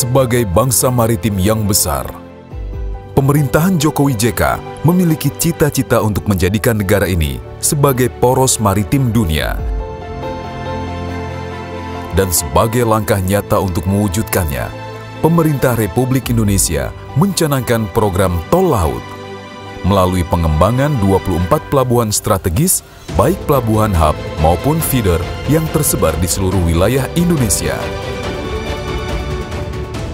Sebagai bangsa maritim yang besar, pemerintahan Jokowi JK memiliki cita-cita untuk menjadikan negara ini sebagai poros maritim dunia. Dan sebagai langkah nyata untuk mewujudkannya, pemerintah Republik Indonesia mencanangkan program Tol Laut melalui pengembangan 24 pelabuhan strategis, baik pelabuhan hub maupun feeder yang tersebar di seluruh wilayah Indonesia.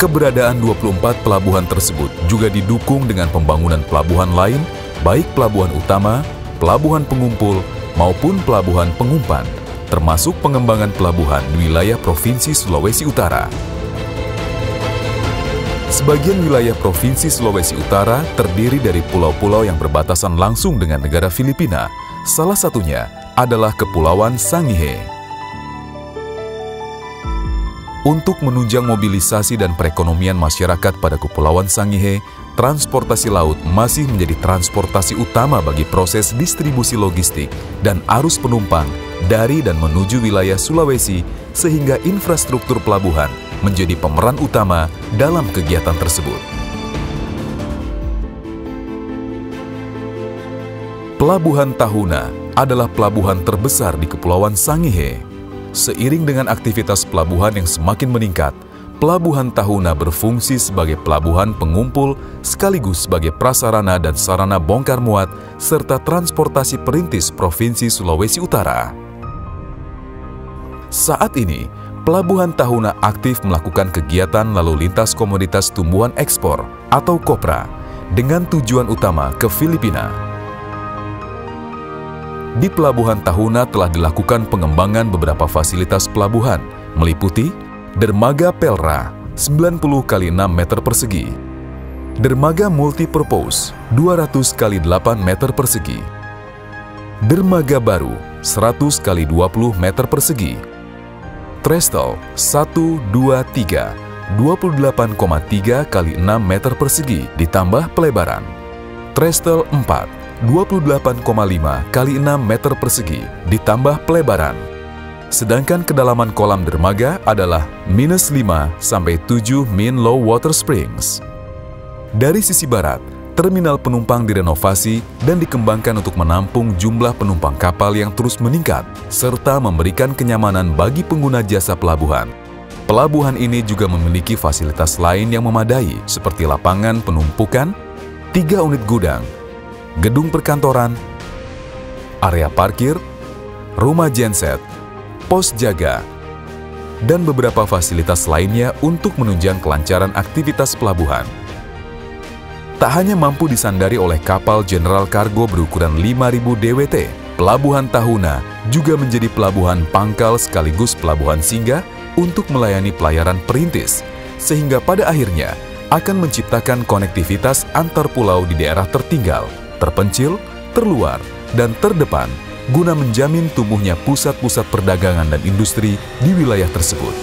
Keberadaan 24 pelabuhan tersebut juga didukung dengan pembangunan pelabuhan lain, baik pelabuhan utama, pelabuhan pengumpul, maupun pelabuhan pengumpan, termasuk pengembangan pelabuhan di wilayah Provinsi Sulawesi Utara. Sebagian wilayah Provinsi Sulawesi Utara terdiri dari pulau-pulau yang berbatasan langsung dengan negara Filipina. Salah satunya adalah Kepulauan Sangihe. Untuk menunjang mobilisasi dan perekonomian masyarakat pada Kepulauan Sangihe, transportasi laut masih menjadi transportasi utama bagi proses distribusi logistik dan arus penumpang dari dan menuju wilayah Sulawesi, sehingga infrastruktur pelabuhan menjadi pemeran utama dalam kegiatan tersebut. Pelabuhan Tahuna adalah pelabuhan terbesar di Kepulauan Sangihe. Seiring dengan aktivitas pelabuhan yang semakin meningkat, Pelabuhan Tahuna berfungsi sebagai pelabuhan pengumpul sekaligus sebagai prasarana dan sarana bongkar muat serta transportasi perintis Provinsi Sulawesi Utara. Saat ini, Pelabuhan Tahuna aktif melakukan kegiatan lalu lintas komoditas tumbuhan ekspor atau KOPRA dengan tujuan utama ke Filipina. Di Pelabuhan Tahuna telah dilakukan pengembangan beberapa fasilitas pelabuhan, meliputi dermaga Pelra 90 x 6 meter persegi, dermaga multipurpose 200 x 8 meter persegi, dermaga baru 100 x 20 meter persegi, trestle 1, 2, 3 28,3 x 6 meter persegi ditambah pelebaran, trestle 4 28,5 x 6 meter persegi ditambah pelebaran. Sedangkan kedalaman kolam dermaga adalah -5 sampai 7 min low water springs. Dari sisi barat, terminal penumpang direnovasi dan dikembangkan untuk menampung jumlah penumpang kapal yang terus meningkat, serta memberikan kenyamanan bagi pengguna jasa pelabuhan. Pelabuhan ini juga memiliki fasilitas lain yang memadai, seperti lapangan penumpukan, 3 unit gudang, gedung perkantoran, area parkir, rumah genset, pos jaga, dan beberapa fasilitas lainnya untuk menunjang kelancaran aktivitas pelabuhan. Tak hanya mampu disandari oleh kapal general kargo berukuran 5.000 DWT, Pelabuhan Tahuna juga menjadi pelabuhan pangkal sekaligus pelabuhan singgah untuk melayani pelayaran perintis, sehingga pada akhirnya akan menciptakan konektivitas antar pulau di daerah tertinggal, terpencil, terluar, dan terdepan guna menjamin tumbuhnya pusat-pusat perdagangan dan industri di wilayah tersebut.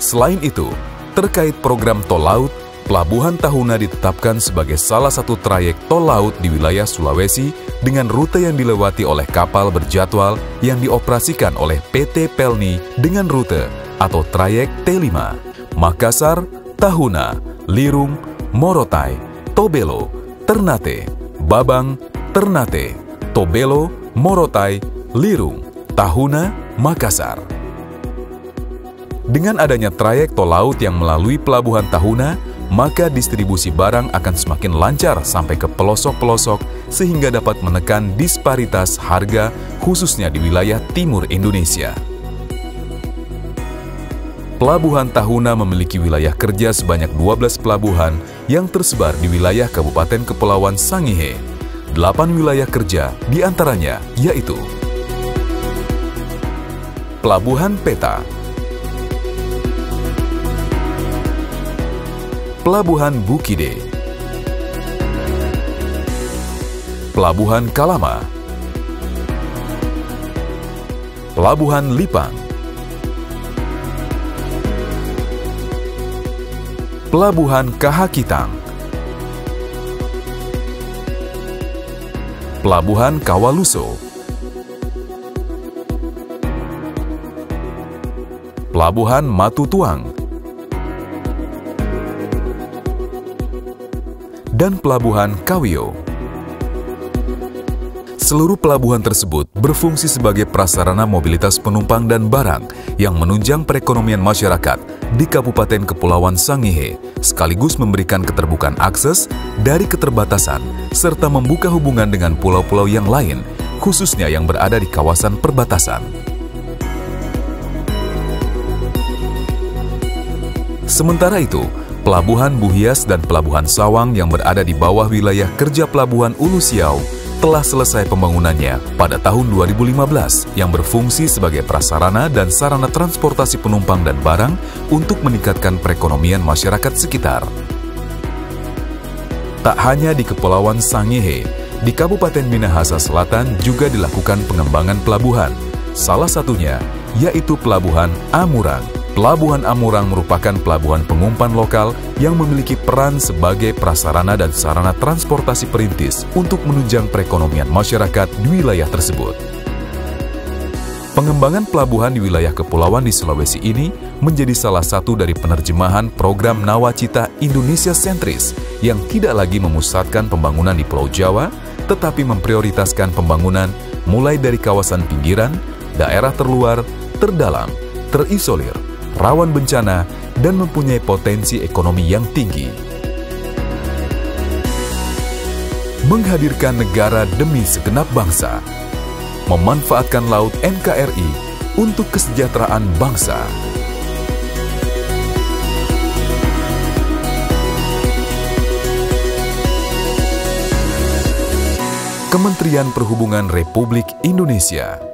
Selain itu, terkait program Tol Laut, Pelabuhan Tahuna ditetapkan sebagai salah satu trayek tol laut di wilayah Sulawesi dengan rute yang dilewati oleh kapal berjadwal yang dioperasikan oleh PT Pelni dengan rute atau trayek T5, Makassar, Tahuna, Lirung, Morotai, Tobelo, Ternate, Babang, Ternate, Tobelo, Morotai, Lirung, Tahuna, Makassar. Dengan adanya trayek tol laut yang melalui Pelabuhan Tahuna, maka distribusi barang akan semakin lancar sampai ke pelosok-pelosok sehingga dapat menekan disparitas harga khususnya di wilayah timur Indonesia. Pelabuhan Tahuna memiliki wilayah kerja sebanyak 12 pelabuhan yang tersebar di wilayah Kabupaten Kepulauan Sangihe. 8 wilayah kerja diantaranya yaitu Pelabuhan Peta, Pelabuhan Bukide, Pelabuhan Kalama, Pelabuhan Lipang, Pelabuhan Kahakitang, Pelabuhan Kawaluso, Pelabuhan Matu Tuang, dan Pelabuhan Kawio. Seluruh pelabuhan tersebut berfungsi sebagai prasarana mobilitas penumpang dan barang yang menunjang perekonomian masyarakat di Kabupaten Kepulauan Sangihe, sekaligus memberikan keterbukaan akses dari keterbatasan serta membuka hubungan dengan pulau-pulau yang lain, khususnya yang berada di kawasan perbatasan. Sementara itu, Pelabuhan Buhias dan Pelabuhan Sawang yang berada di bawah wilayah kerja Pelabuhan Ulu Siau telah selesai pembangunannya pada tahun 2015 yang berfungsi sebagai prasarana dan sarana transportasi penumpang dan barang untuk meningkatkan perekonomian masyarakat sekitar. Tak hanya di Kepulauan Sangihe, di Kabupaten Minahasa Selatan juga dilakukan pengembangan pelabuhan. Salah satunya yaitu Pelabuhan Amurang. Pelabuhan Amurang merupakan pelabuhan pengumpan lokal yang memiliki peran sebagai prasarana dan sarana transportasi perintis untuk menunjang perekonomian masyarakat di wilayah tersebut. Pengembangan pelabuhan di wilayah kepulauan di Sulawesi ini menjadi salah satu dari penerjemahan program Nawacita Indonesia Sentris yang tidak lagi memusatkan pembangunan di Pulau Jawa, tetapi memprioritaskan pembangunan mulai dari kawasan pinggiran, daerah terluar, terdalam, terisolir, rawan bencana, dan mempunyai potensi ekonomi yang tinggi. Menghadirkan negara demi segenap bangsa, memanfaatkan Laut NKRI untuk kesejahteraan bangsa. Kementerian Perhubungan Republik Indonesia.